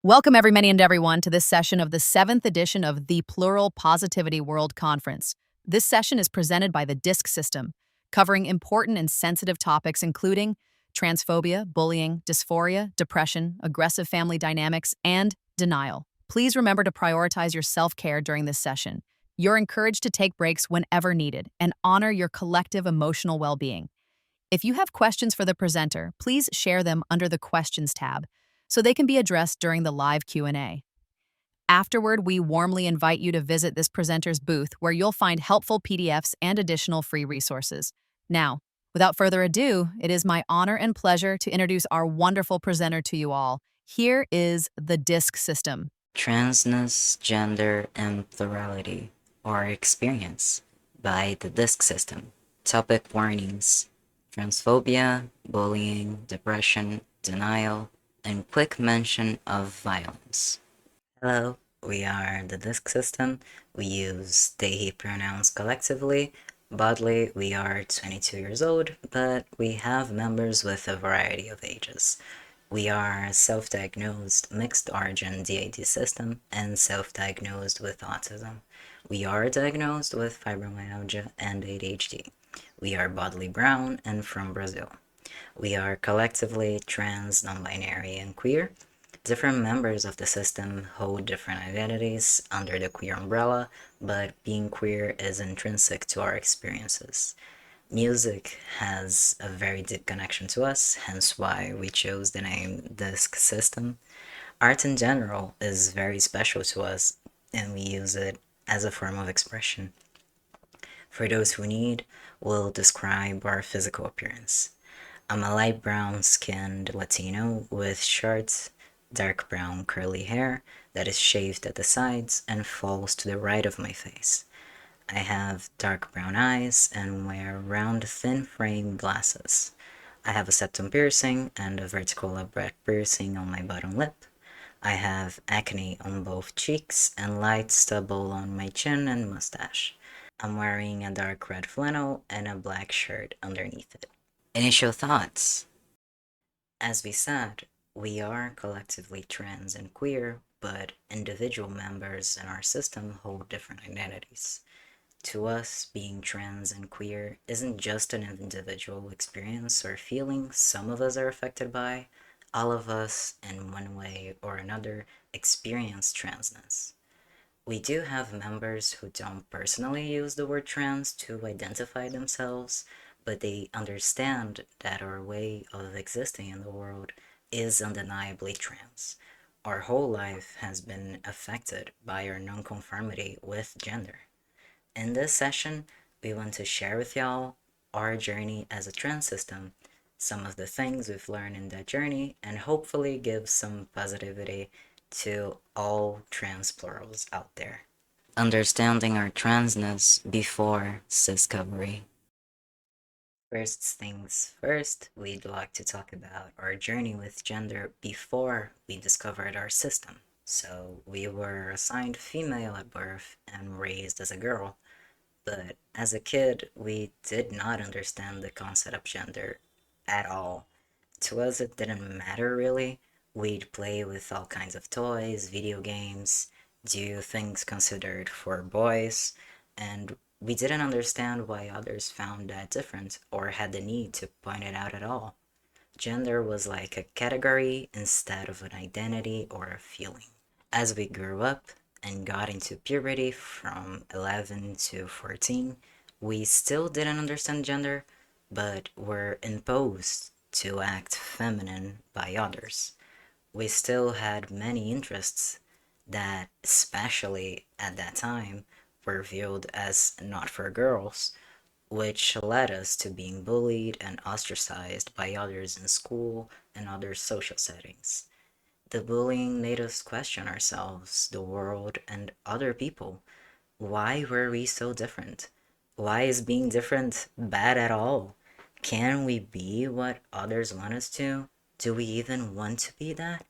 Welcome, everybody and everyone, to this session of the seventh edition of the Plural Positivity World Conference. This session is presented by the DISC system, covering important and sensitive topics including transphobia, bullying, dysphoria, depression, aggressive family dynamics, and denial. Please remember to prioritize your self-care during this session. You're encouraged to take breaks whenever needed and honor your collective emotional well-being. If you have questions for the presenter, please share them under the Questions tab so they can be addressed during the live Q&A. Afterward, we warmly invite you to visit this presenter's booth where you'll find helpful PDFs and additional free resources. Now, without further ado, it is my honor and pleasure to introduce our wonderful presenter to you all. Here is the DISC system. Transness, Gender, and Plurality, or Experience, by the DISC system. Topic warnings: transphobia, bullying, depression, denial, and quick mention of violence. Hello, we are the DISC system. We use they, he pronouns collectively. Bodily, we are 22 years old, but we have members with a variety of ages. We are a self-diagnosed mixed origin DAD system and self-diagnosed with autism. We are diagnosed with fibromyalgia and ADHD. We are bodily brown and from Brazil. We are collectively trans, non-binary, and queer. Different members of the system hold different identities under the queer umbrella, but being queer is intrinsic to our experiences. Music has a very deep connection to us, hence why we chose the name DISC system. Art in general is very special to us, and we use it as a form of expression. For those who need, we'll describe our physical appearance. I'm a light brown skinned Latino with short, dark brown curly hair that is shaved at the sides and falls to the right of my face. I have dark brown eyes and wear round thin frame glasses. I have a septum piercing and a vertical lab piercing on my bottom lip. I have acne on both cheeks and light stubble on my chin and mustache. I'm wearing a dark red flannel and a black shirt underneath it. Initial thoughts. As we said, we are collectively trans and queer, but individual members in our system hold different identities. To us, being trans and queer isn't just an individual experience or feeling some of us are affected by. All of us, in one way or another, experience transness. We do have members who don't personally use the word trans to identify themselves, but they understand that our way of existing in the world is undeniably trans. Our whole life has been affected by our nonconformity with gender. In this session, we want to share with y'all our journey as a trans system, some of the things we've learned in that journey, and hopefully give some positivity to all trans plurals out there. Understanding our transness before discovery. First things first, we'd like to talk about our journey with gender before we discovered our system. So we were assigned female at birth and raised as a girl. But as a kid, we did not understand the concept of gender at all. To us, it didn't matter really. We'd play with all kinds of toys, video games, do things considered for boys, and we didn't understand why others found that different or had the need to point it out at all. Gender was like a category instead of an identity or a feeling. As we grew up and got into puberty from 11 to 14, we still didn't understand gender, but were imposed to act feminine by others. We still had many interests that, especially at that time, were viewed as not for girls, which led us to being bullied and ostracized by others in school and other social settings. The bullying made us question ourselves, the world, and other people. Why were we so different? Why is being different bad at all? Can we be what others want us to? Do we even want to be that?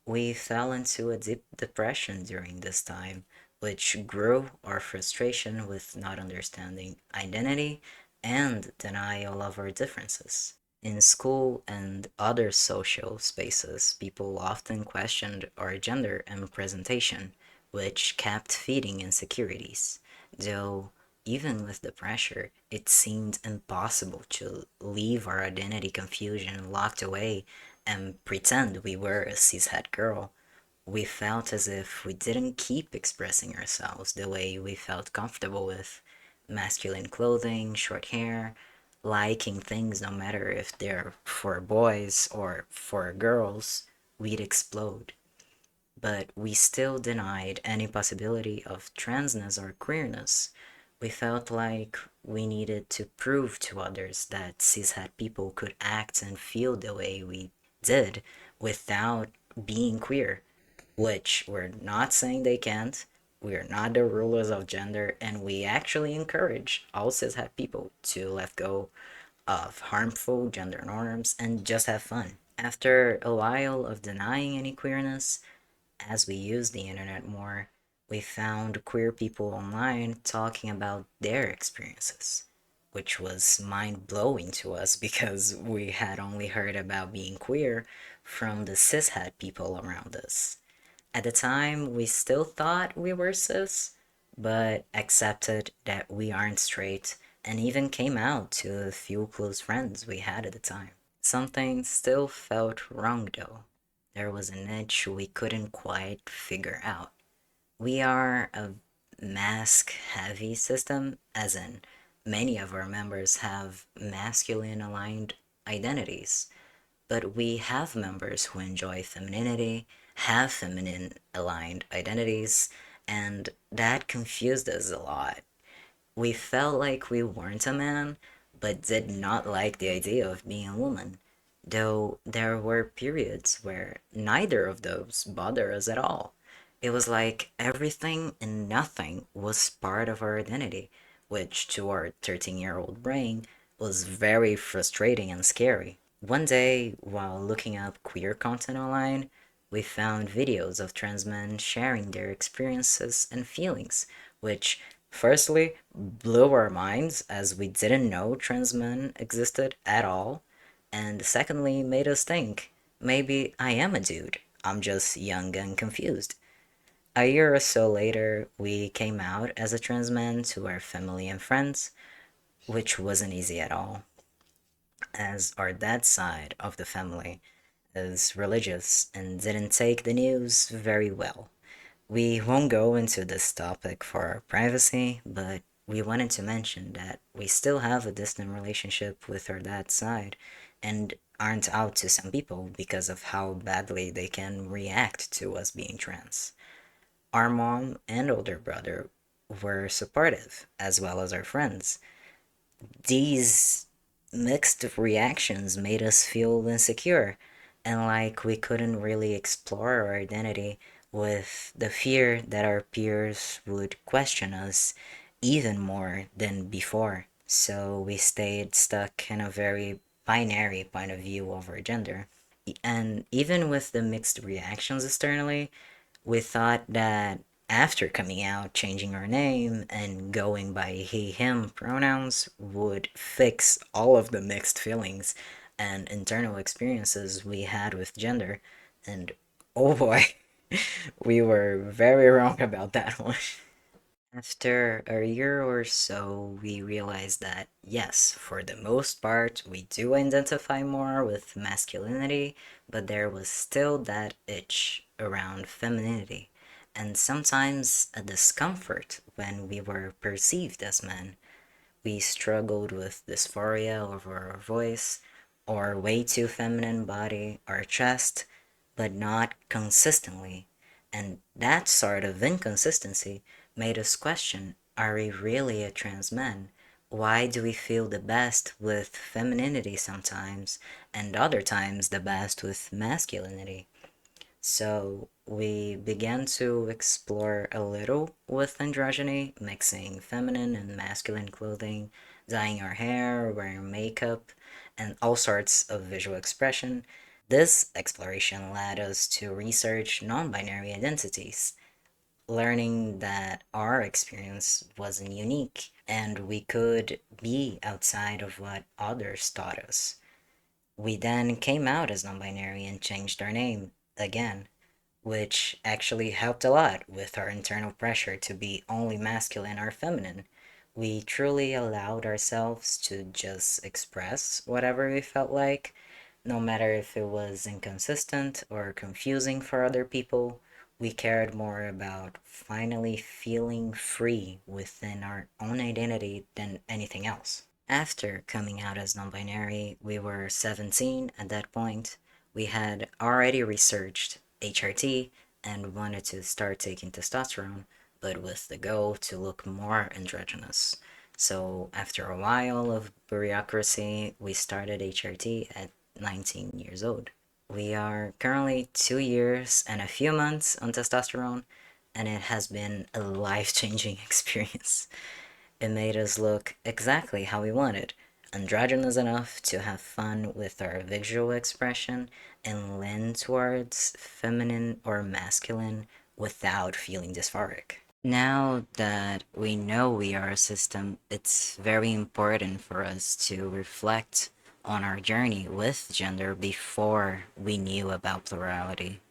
We fell into a deep depression during this time, which grew our frustration with not understanding identity and denial of our differences. In school and other social spaces, people often questioned our gender and presentation, which kept feeding insecurities. Though, even with the pressure, it seemed impossible to leave our identity confusion locked away and pretend we were a cishet girl. We felt as if we didn't keep expressing ourselves the way we felt comfortable with masculine clothing, short hair, liking things no matter if they're for boys or for girls, we'd explode. But we still denied any possibility of transness or queerness. We felt like we needed to prove to others that cishet people could act and feel the way we did without being queer, which we're not saying they can't. We're not the rulers of gender, and we actually encourage all cishet people to let go of harmful gender norms and just have fun. After a while of denying any queerness, as we use the internet more, we found queer people online talking about their experiences, which was mind blowing to us because we had only heard about being queer from the cishet people around us. At the time, we still thought we were cis, but accepted that we aren't straight and even came out to a few close friends we had at the time. Something still felt wrong though. There was an itch we couldn't quite figure out. We are a mask heavy system, as in, many of our members have masculine aligned identities, but we have members who enjoy femininity, have feminine aligned identities, and that confused us a lot. We felt like we weren't a man, but did not like the idea of being a woman, though there were periods where neither of those bothered us at all. It was like everything and nothing was part of our identity, which to our 13-year-old brain was very frustrating and scary. One day, while looking up queer content online, we found videos of trans men sharing their experiences and feelings, which firstly blew our minds as we didn't know trans men existed at all, and secondly made us think maybe I am a dude, I'm just young and confused. A year or so later, we came out as a trans man to our family and friends, which wasn't easy at all, as our dad's side of the family is religious and didn't take the news very well. We won't go into this topic for our privacy, but we wanted to mention that we still have a distant relationship with our dad's side and aren't out to some people because of how badly they can react to us being trans. Our mom and older brother were supportive, as well as our friends. These mixed reactions made us feel insecure and like we couldn't really explore our identity with the fear that our peers would question us even more than before. So we stayed stuck in a very binary point of view of our gender. And even with the mixed reactions externally, we thought that after coming out, changing our name, and going by he, him pronouns would fix all of the mixed feelings and internal experiences we had with gender. And oh boy, we were very wrong about that one. After a year or so, we realized that yes, for the most part, we do identify more with masculinity, but there was still that itch around femininity, and sometimes a discomfort when we were perceived as men. We struggled with dysphoria over our voice, or way too feminine body, or chest, but not consistently. And that sort of inconsistency made us question, are we really a trans man? Why do we feel the best with femininity sometimes, and other times the best with masculinity? So we began to explore a little with androgyny, mixing feminine and masculine clothing, dyeing our hair, wearing makeup, and all sorts of visual expression. This exploration led us to research non binary identities, learning that our experience wasn't unique and we could be outside of what others taught us. We then came out as non-binary and changed our name again, which actually helped a lot with our internal pressure to be only masculine or feminine. We truly allowed ourselves to just express whatever we felt like, no matter if it was inconsistent or confusing for other people. We cared more about finally feeling free within our own identity than anything else. After coming out as non binary, we were 17 at that point. We had already researched HRT and wanted to start taking testosterone, but with the goal to look more androgynous. So, after a while of bureaucracy, we started HRT at 19 years old. We are currently 2 years and a few months on testosterone, and it has been a life changing experience. It made us look exactly how we wanted, androgynous enough to have fun with our visual expression and lean towards feminine or masculine without feeling dysphoric. Now that we know we are a system, it's very important for us to reflect on our journey with gender before we knew about plurality.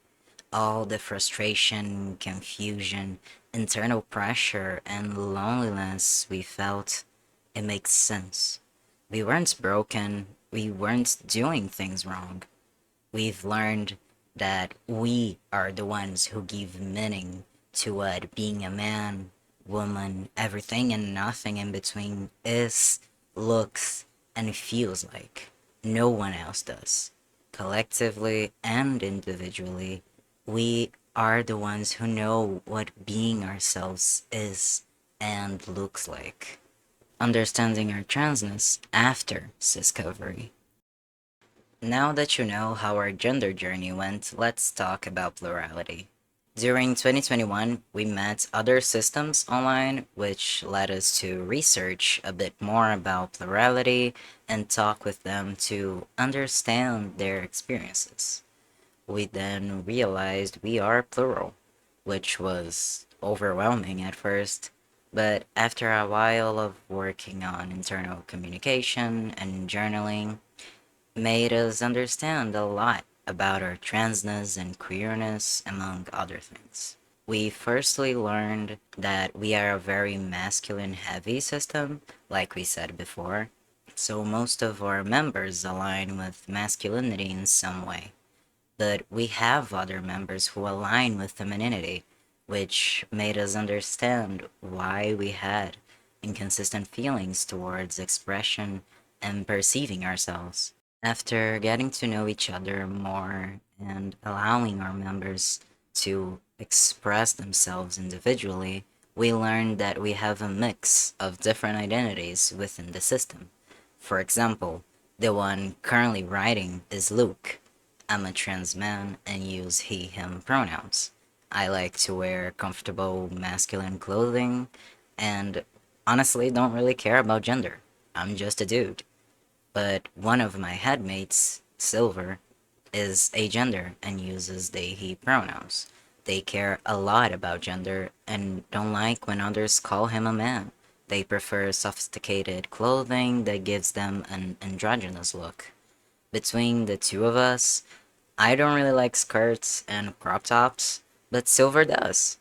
All the frustration, confusion, internal pressure, and loneliness we felt, it makes sense. We weren't broken, we weren't doing things wrong. We've learned that we are the ones who give meaning to what being a man, woman, everything and nothing in between is, looks, and feels like. No one else does. Collectively and individually, we are the ones who know what being ourselves is and looks like. Understanding our transness after discovery. Now that you know how our gender journey went, let's talk about plurality. During 2021, we met other systems online, which led us to research a bit more about plurality and talk with them to understand their experiences. We then realized we are plural, which was overwhelming at first, but after a while of working on internal communication and journaling, made us understand a lot about our transness and queerness, among other things. We firstly learned that we are a very masculine heavy system, like we said before, so most of our members align with masculinity in some way. But we have other members who align with femininity, which made us understand why we had inconsistent feelings towards expression and perceiving ourselves. After getting to know each other more and allowing our members to express themselves individually, we learned that we have a mix of different identities within the system. For example, the one currently writing is Luke. I'm a trans man and use he, him pronouns. I like to wear comfortable masculine clothing and honestly don't really care about gender. I'm just a dude. But one of my headmates, Silver, is agender and uses they, he pronouns. They care a lot about gender and don't like when others call him a man. They prefer sophisticated clothing that gives them an androgynous look. Between the two of us, I don't really like skirts and crop tops, but Silver does.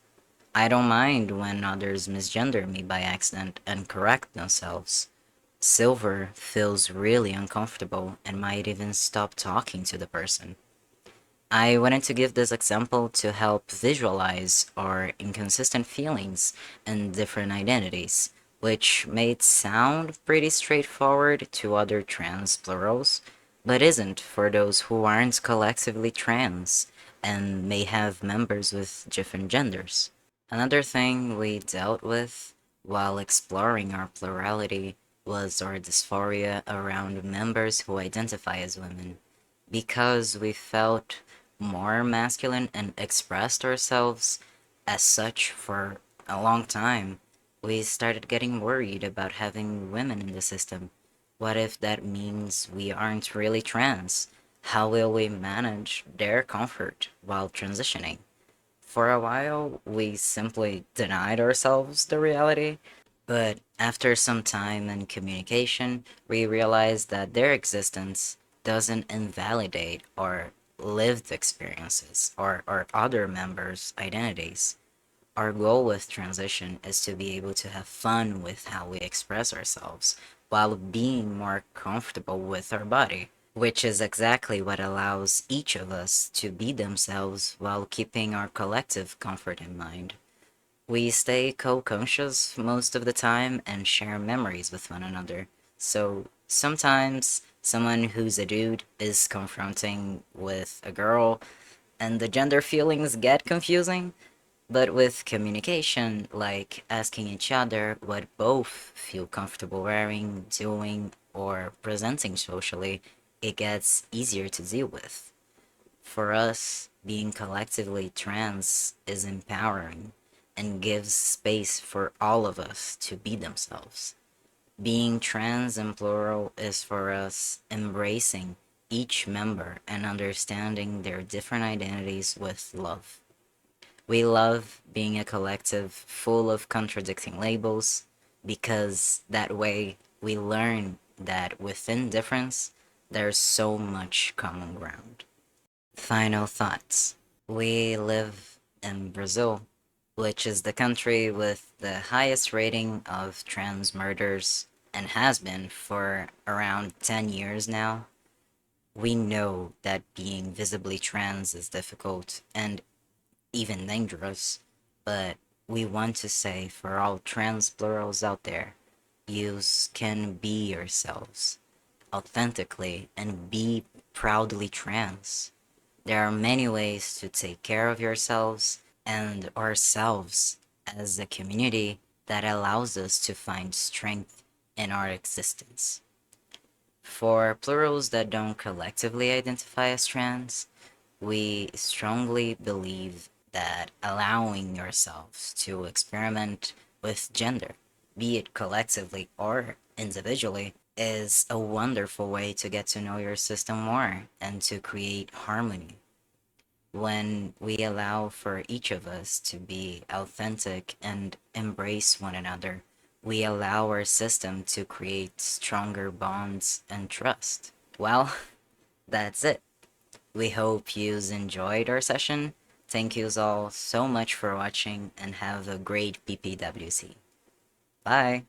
I don't mind when others misgender me by accident and correct themselves. Silver feels really uncomfortable and might even stop talking to the person. I wanted to give this example to help visualize our inconsistent feelings and different identities, which may sound pretty straightforward to other trans plurals, but isn't for those who aren't collectively trans and may have members with different genders. Another thing we dealt with while exploring our plurality was our dysphoria around members who identify as women, because we felt more masculine and expressed ourselves as such for a long time. We started getting worried about having women in the system. What if that means we aren't really trans? How will we manage their comfort while transitioning? For a while, we simply denied ourselves the reality, but after some time and communication, we realized that their existence doesn't invalidate our lived experiences or other members' identities. Our goal with transition is to be able to have fun with how we express ourselves while being more comfortable with our body, which is exactly what allows each of us to be themselves while keeping our collective comfort in mind. We stay co-conscious most of the time and share memories with one another. So sometimes someone who's a dude is confronting with a girl and the gender feelings get confusing, but with communication, like asking each other what both feel comfortable wearing, doing, or presenting socially, it gets easier to deal with. For us, being collectively trans is empowering and gives space for all of us to be themselves. Being trans in plural is for us embracing each member and understanding their different identities with love. We love being a collective full of contradicting labels because that way we learn that within difference, there's so much common ground. Final thoughts. We live in Brazil, which is the country with the highest rating of trans murders and has been for around 10 years now. We know that being visibly trans is difficult and even dangerous, but we want to say for all trans plurals out there, you can be yourselves authentically and be proudly trans. There are many ways to take care of yourselves and ourselves as a community that allows us to find strength in our existence. For plurals that don't collectively identify as trans, we strongly believe that allowing yourselves to experiment with gender, be it collectively or individually, is a wonderful way to get to know your system more and to create harmony. When we allow for each of us to be authentic and embrace one another, we allow our system to create stronger bonds and trust. Well, that's it. We hope yous enjoyed our session. Thank yous all so much for watching and have a great PPWC. Bye!